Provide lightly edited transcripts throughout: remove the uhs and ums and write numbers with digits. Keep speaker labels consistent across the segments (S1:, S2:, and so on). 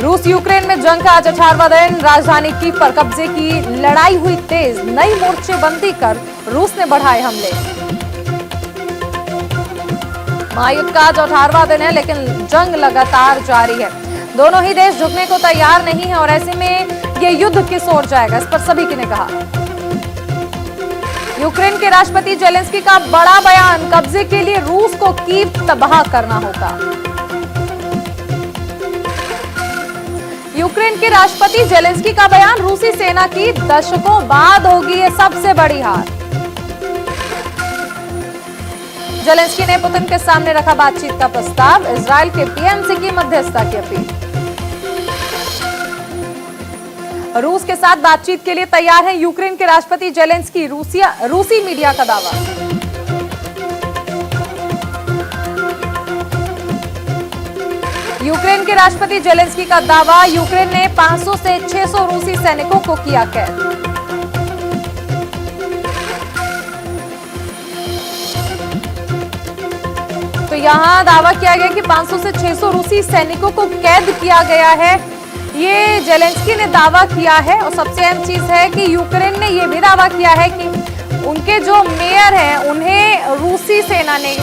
S1: रूस यूक्रेन में जंग का आज 18वां दिन। राजधानी कीव पर कब्जे की लड़ाई हुई तेज। नई मोर्चेबंदी कर रूस ने बढ़ाए हमले। महायुद्ध का आज 18वां दिन है, लेकिन जंग लगातार जारी है। दोनों ही देश झुकने को तैयार नहीं है और ऐसे में ये युद्ध किस ओर जाएगा, इस पर सभी ने कहा। यूक्रेन के राष्ट्रपति जेलेंस्की का बड़ा बयान। कब्जे के लिए रूस को कीव तबाह करना होगा। यूक्रेन के राष्ट्रपति जेलेंस्की का बयान। रूसी सेना की दशकों बाद होगी ये सबसे बड़ी हार। जेलेंस्की ने पुतिन के सामने रखा बातचीत का प्रस्ताव। इजरायल के पीएम से की मध्यस्थता की अपील। रूस के साथ बातचीत के लिए तैयार है यूक्रेन के राष्ट्रपति जेलेंस्की। रूसी मीडिया का दावा। यूक्रेन के राष्ट्रपति जेलेंस्की का दावा। यूक्रेन ने 500 से 600 रूसी सैनिकों को किया कैद। तो यहां दावा किया गया कि 500 से 600 रूसी सैनिकों को कैद किया गया है, ये जेलेंस्की ने दावा किया है। और सबसे अहम चीज है कि यूक्रेन ने यह भी दावा किया है कि उनके जो मेयर हैं उन्हें रूसी सेना ने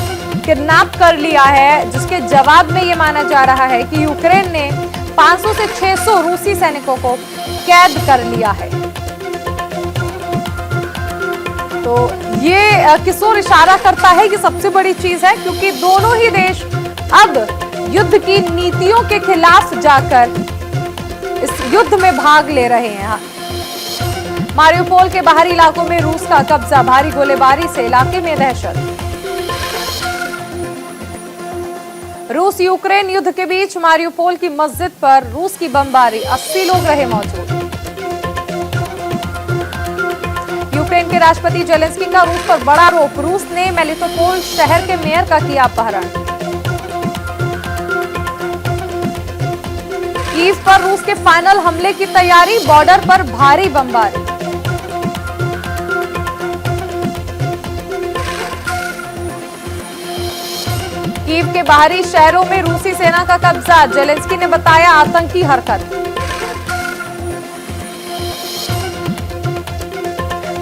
S1: किडनैप कर लिया है, जिसके जवाब में यह माना जा रहा है कि यूक्रेन ने 500 से 600 रूसी सैनिकों को कैद कर लिया है। तो ये किस ओर इशारा करता है, ये सबसे बड़ी चीज है, क्योंकि दोनों ही देश अब युद्ध की नीतियों के खिलाफ जाकर इस युद्ध में भाग ले रहे हैं। मारिउपोल के बाहरी इलाकों में रूस का कब्जा। भारी गोलीबारी से इलाके में दहशत। रूस यूक्रेन युद्ध के बीच मारिउपोल की मस्जिद पर रूस की बमबारी। 80 लोग रहे मौजूद। यूक्रेन के राष्ट्रपति जेलेंस्की का रूस पर बड़ा आरोप। रूस ने मेलिटोपोल शहर के मेयर का किया अपहरण। कीव पर रूस के फाइनल हमले की तैयारी। बॉर्डर पर भारी बमबारी। कीव के बाहरी शहरों में रूसी सेना का कब्जा। जेलेंस्की ने बताया आतंकी हरकत।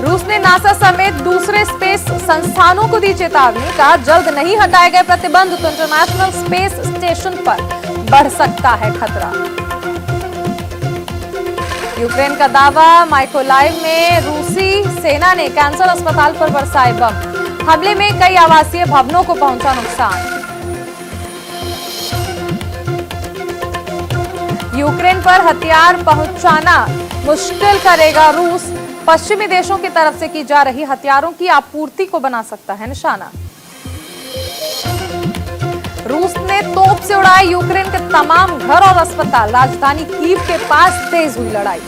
S1: रूस ने नासा समेत दूसरे स्पेस संस्थानों को दी चेतावनी। कहा जल्द नहीं हटाए गए प्रतिबंध तो इंटरनेशनल स्पेस स्टेशन पर बढ़ सकता है खतरा। यूक्रेन का दावा। माइकोलाइव में रूसी सेना ने कैंसर अस्पताल पर बरसाए बम। हमले में कई आवासीय भवनों को पहुंचा नुकसान। यूक्रेन पर हथियार पहुंचाना मुश्किल करेगा रूस। पश्चिमी देशों की तरफ से की जा रही हथियारों की आपूर्ति को बना सकता है निशाना। रूस ने तोप से उड़ाए यूक्रेन के तमाम घर और अस्पताल। राजधानी कीव के पास तेज हुई लड़ाई।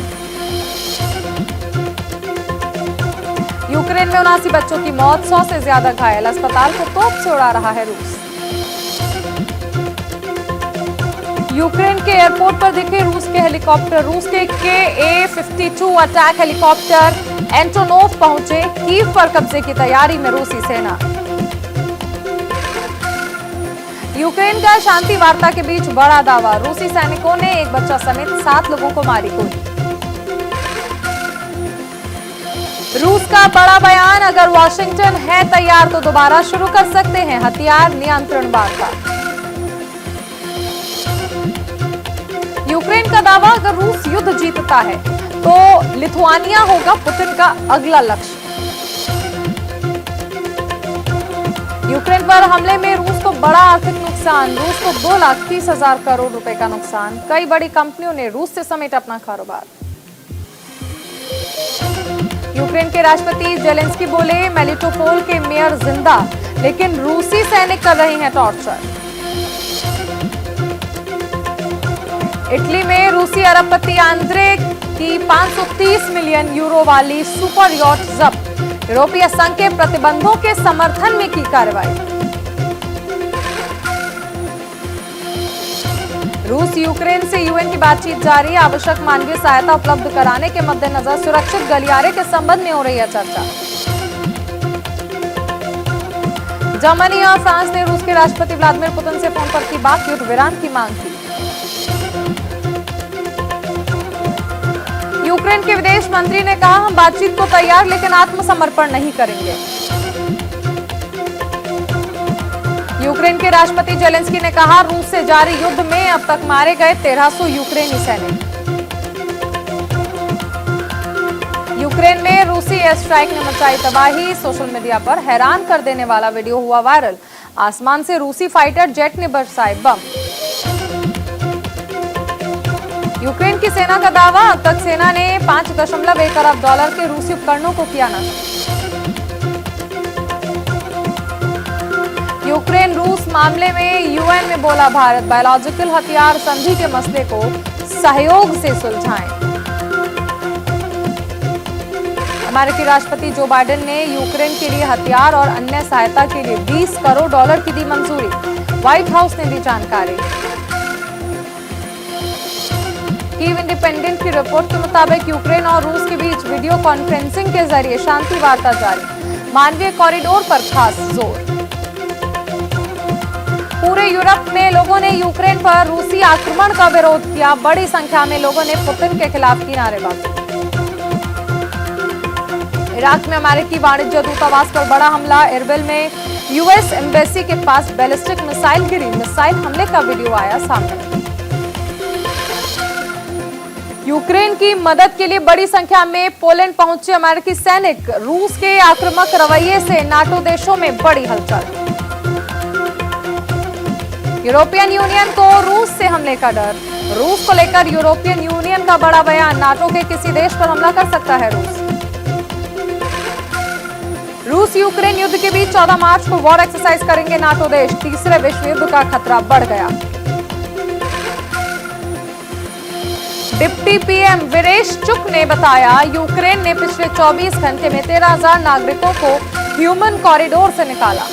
S1: यूक्रेन में 79 बच्चों की मौत, 100 से ज्यादा घायल। अस्पताल को तोप से उड़ा रहा है रूस। यूक्रेन के एयरपोर्ट पर दिखे रूस के हेलीकॉप्टर। रूस के A-52 अटैक हेलीकॉप्टर एंटोनोव पहुंचे। कीव पर कब्जे की तैयारी में रूसी सेना। यूक्रेन का शांति वार्ता के बीच बड़ा दावा। रूसी सैनिकों ने एक बच्चा समेत 7 लोगों को मारी गोली। रूस का बड़ा बयान। अगर वॉशिंगटन है तैयार तो दोबारा शुरू कर सकते हैं हथियार नियंत्रण वार्ता। यूक्रेन का दावा। अगर रूस युद्ध जीतता है तो लिथुआनिया होगा पुतिन का अगला लक्ष्य। यूक्रेन पर हमले में रूस को बड़ा आर्थिक नुकसान। रूस को 2,30,000 करोड़ रुपए का नुकसान। कई बड़ी कंपनियों ने रूस से समेटा अपना कारोबार। यूक्रेन के राष्ट्रपति जेलेंस्की बोले मेलिटोपोल के मेयर जिंदा, लेकिन रूसी सैनिक कर रहे हैं टॉर्चर। इटली में रूसी अरबपति आंद्रे की 530 मिलियन यूरो वाली सुपर यॉट जब्त। यूरोपीय संघ के प्रतिबंधों के समर्थन में की कार्रवाई। रूस यूक्रेन से यूएन की बातचीत जारी। आवश्यक मानवीय सहायता उपलब्ध कराने के मद्देनजर सुरक्षित गलियारे के संबंध में हो रही है चर्चा। जर्मनी और फ्रांस ने रूस के राष्ट्रपति व्लादिमीर पुतिन से फोन पर की बात। युद्ध विराम की मांग की। यूक्रेन के विदेश मंत्री ने कहा, हम बातचीत को तैयार लेकिन आत्मसमर्पण नहीं करेंगे। यूक्रेन के राष्ट्रपति जेलेंस्की ने कहा, रूस से जारी युद्ध में अब तक मारे गए 1300 यूक्रेनी सैनिक। यूक्रेन में रूसी एयर स्ट्राइक ने मचाई तबाही। सोशल मीडिया पर हैरान कर देने वाला वीडियो हुआ वायरल। आसमान से रूसी फाइटर जेट ने बरसाए बम। यूक्रेन की सेना का दावा, अब तक सेना ने 5.1 अरब डॉलर के रूसी उपकरणों को किया नष्ट। यूक्रेन रूस मामले में यूएन में बोला भारत, बायोलॉजिकल हथियार संधि के मसले को सहयोग से सुलझाएं। अमेरिकी राष्ट्रपति जो बाइडेन ने यूक्रेन के लिए हथियार और अन्य सहायता के लिए 20 करोड़ डॉलर की दी मंजूरी। व्हाइट हाउस ने दी जानकारी। कीव इंडिपेंडेंट की रिपोर्ट के मुताबिक यूक्रेन और रूस के बीच वीडियो कॉन्फ्रेंसिंग के जरिए शांति वार्ता जारी। मानवीय कॉरिडोर पर खास जोर। पूरे यूरोप में लोगों ने यूक्रेन पर रूसी आक्रमण का विरोध किया। बड़ी संख्या में लोगों ने पुतिन के खिलाफ की नारेबाजी। इराक में अमेरिकी वाणिज्य दूतावास पर बड़ा हमला। एरबिल में यूएस एम्बेसी के पास बैलिस्टिक मिसाइल गिरी। मिसाइल हमले का वीडियो आया सामने। यूक्रेन की मदद के लिए बड़ी संख्या में पोलैंड पहुंचे अमेरिकी सैनिक। रूस के आक्रामक रवैये से नाटो देशों में बड़ी हलचल। यूरोपियन यूनियन को रूस से हमले का डर। रूस को लेकर यूरोपियन यूनियन का बड़ा बयान। नाटो के किसी देश पर हमला कर सकता है रूस यूक्रेन युद्ध के बीच 14 मार्च को वॉर एक्सरसाइज करेंगे नाटो देश। तीसरे विश्व युद्ध का खतरा बढ़ गया। डिप्टी पीएम वीरेश चुक ने बताया, यूक्रेन ने पिछले 24 घंटे में 13,000 नागरिकों को ह्यूमन कॉरिडोर से निकाला।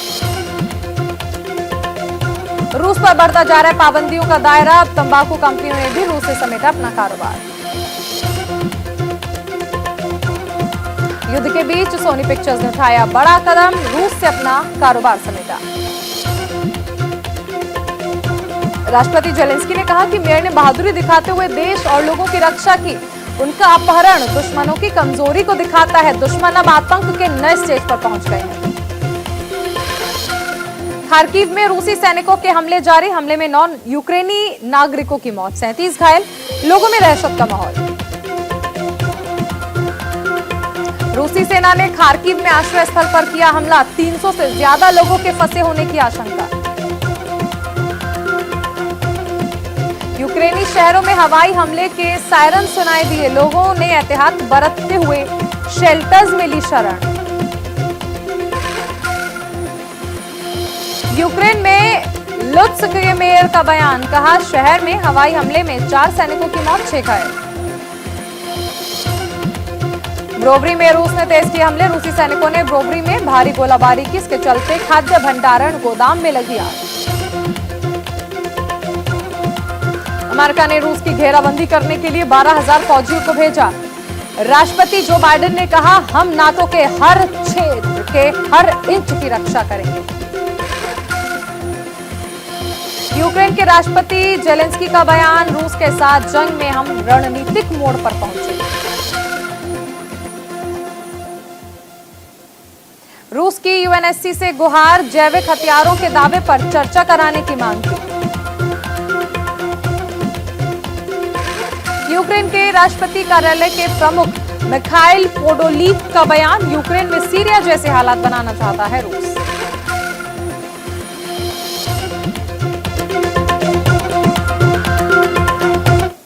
S1: रूस पर बढ़ता जा रहा है पाबंदियों का दायरा। अब तंबाकू कंपनियों ने भी रूस से समेटा अपना कारोबार। युद्ध के बीच सोनी पिक्चर्स ने उठाया बड़ा कदम। रूस से अपना कारोबार समेटा। राष्ट्रपति जेलेंस्की ने कहा कि मेयर ने बहादुरी दिखाते हुए देश और लोगों की रक्षा की। उनका अपहरण दुश्मनों की कमजोरी को दिखाता है। दुश्मन अब आतंक के नए स्टेज पर पहुंच गए हैं। खार्किव में रूसी सैनिकों के हमले जारी। हमले में 9 यूक्रेनी नागरिकों की मौत, 37 घायल। लोगों में दहशत का माहौल। रूसी सेना ने खार्किव में आश्रय स्थल पर किया हमला। 300 से ज्यादा लोगों के फंसे होने की आशंका। यूक्रेनी शहरों में हवाई हमले के सायरन सुनाई दिए। लोगों ने एहतियात बरतते हुए शेल्टर्स में ली शरण। यूक्रेन में लुत्स्क के मेयर का बयान, कहा शहर में हवाई हमले में 4 सैनिकों की मौत, 6 घायल। ब्रोवरी में रूस ने तेज किए हमले। रूसी सैनिकों ने ब्रोवरी में भारी गोलाबारी की। इसके चलते खाद्य भंडारण गोदाम में लगी आग। अमेरिका ने रूस की घेराबंदी करने के लिए 12,000 फौजियों को भेजा। राष्ट्रपति जो बाइडेन ने कहा, हम नाटो के हर क्षेत्र के हर इंच की रक्षा करेंगे। यूक्रेन के राष्ट्रपति जेलेंस्की का बयान, रूस के साथ जंग में हम रणनीतिक मोड़ पर पहुंचे। रूस की यूएनएससी से गुहार, जैविक हथियारों के दावे पर चर्चा कराने की मांग की। यूक्रेन के राष्ट्रपति कार्यालय के प्रमुख मिखाइल पोडोलिक का बयान, यूक्रेन में सीरिया जैसे हालात बनाना चाहता है रूस।